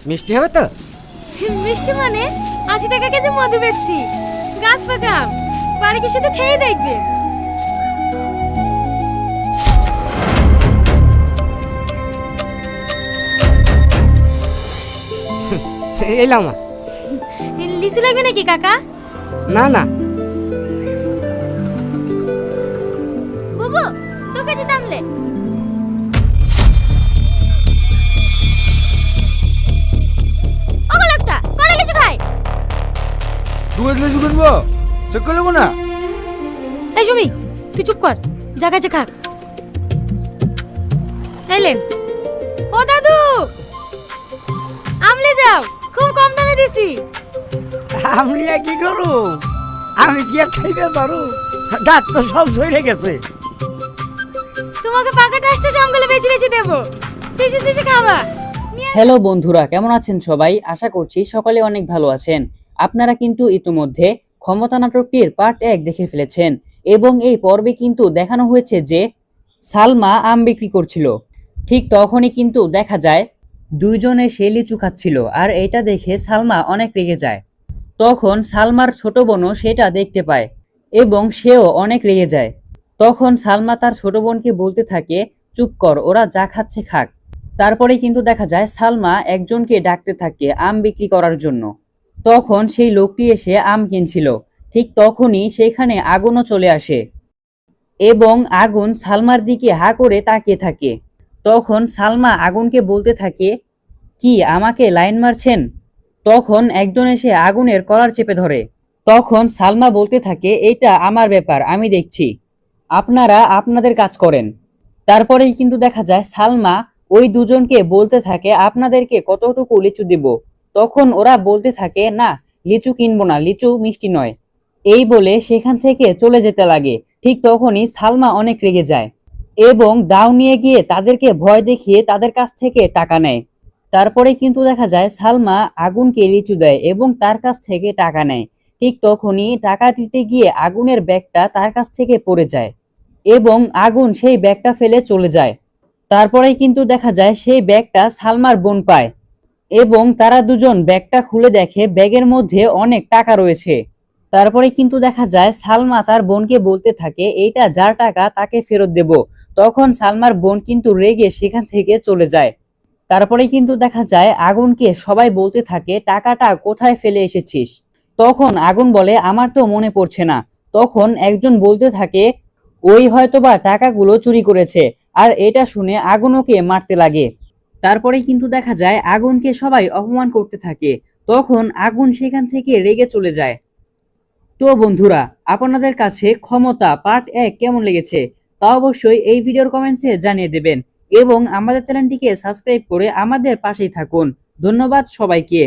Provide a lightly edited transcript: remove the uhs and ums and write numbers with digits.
মিষ্টি হবে তো? মিষ্টি মানে 80 টাকা কেজি মধু বেচছি। গাছ পাকা আম। বাড়ি কি শুধু খেয়ে দেখবে? এলাম মা। লিচু লাগবে নাকি কাকা? না না, বুবু 2 কেজি দামলে। ওগো লোকটা করে লিচু খাই। দুটো লিচু কিনবো, চেক করে নেবো না? এই সুমি তুই চুপ কর, যা খাচ্ছে খা। এলেন। ও দাদু আমলে যাও, খুব কম দামে দিছি। আমি আর কি করু? আমি কি আর খাইতে পারো? দাঁত তো সব ঝরে গেছে। তোমাকে পাকাটা আসছে আমগুলো বেশি বেশি দেবো, চিসি চিসি খাবা। হ্যালো বন্ধুরা, কেমন আছেন সবাই? আশা করছি সকলে অনেক ভালো আছেন। আপনারা কিন্তু ইতিমধ্যে ক্ষমতা নাটকটির পার্ট 1 দেখে ফেলেছেন এবং এই পর্বে কিন্তু দেখানো হয়েছে যে সালমা আম বিক্রি করছিল। ঠিক তখনই কিন্তু দেখা যায় দুইজনে সে লিচু খাচ্ছিল, আর এটা দেখে সালমা অনেক রেগে যায়। তখন সালমার ছোট বোনও সেটা দেখতে পায় এবং সেও অনেক রেগে যায়। তখন সালমা তার ছোট বোনকে বলতে থাকে, চুপ কর, ওরা যা খাচ্ছে খাক। তারপরে কিন্তু দেখা যায় সালমা একজনকে ডাকতে থাকে আম বিক্রি করার জন্য। তখন সেই লোকটি এসে আম কিনছিল। ঠিক তখনই সেখানে আগুনও চলে আসে এবং আগুন সালমার দিকে হা করে তাকিয়ে থাকে। তখন সালমা আগুনকে বলতে থাকে, কি আমাকে লাইন মারছেন? তখন একজন এসে আগুনের কলার চেপে ধরে। তখন সালমা বলতে থাকে, এটা আমার ব্যাপার, আমি দেখছি, আপনারা আপনাদের কাজ করেন। তারপরেই কিন্তু দেখা যায় সালমা ওই দুজনকে বলতে থাকে, আপনাদেরকে কতটুকু লিচু দিব? তখন ওরা বলতে থাকে, না লিচু কিনবো না, লিচু মিষ্টি নয়। এই বলে সেখান থেকে চলে যেতে লাগে। ঠিক তখনই সালমা অনেক রেগে যায় এবং দাও নিয়ে গিয়ে তাদেরকে ভয় দেখিয়ে তাদের কাছ থেকে টাকা নেয়। তারপরে কিন্তু দেখা যায় সালমা আগুনকে লিচু দেয় এবং তার কাছ থেকে টাকা নেয়। ঠিক তখনই টাকা দিতে গিয়ে আগুনের ব্যাগটা তার কাছ থেকে পড়ে যায় এবং আগুন সেই ব্যাগটা ফেলে চলে যায়। তারপরেই কিন্তু দেখা যায় সেই ব্যাগটা সালমার বোন পায় এবং তারা দুজন ব্যাগটা খুলে দেখে ব্যাগের মধ্যে অনেক টাকা রয়েছে। তারপরে কিন্তু দেখা যায় সালমা তার বোনকে বলতে থাকে, এইটা যার টাকা তাকে ফেরত দেব। তখন সালমার বোন কিন্তু রেগে সেখান থেকে চলে যায়। তারপরে কিন্তু দেখা যায় আগুনকে সবাই বলতে থাকে, টাকাটা কোথায় ফেলে এসেছিস? তখন আগুন বলে, আমার তো মনে পড়ছে না। তখন একজন বলতে থাকে, ওই হয়তোবা টাকাগুলো চুরি করেছে। আর এটা শুনে আগুন ওকে মারতে লাগে। তারপরে কিন্তু দেখা যায় আগুনকে সবাই অপমান করতে থাকে। তখন আগুন সেখান থেকে রেগে চলে যায়। তো বন্ধুরা, আপনাদের কাছে ক্ষমতা পার্ট 1 কেমন লেগেছে তা অবশ্যই এই ভিডিওর কমেন্টসে জানিয়ে দেবেন এবং আমাদের চ্যানেলটিকে সাবস্ক্রাইব করে আমাদের পাশেই থাকুন। ধন্যবাদ সবাইকে।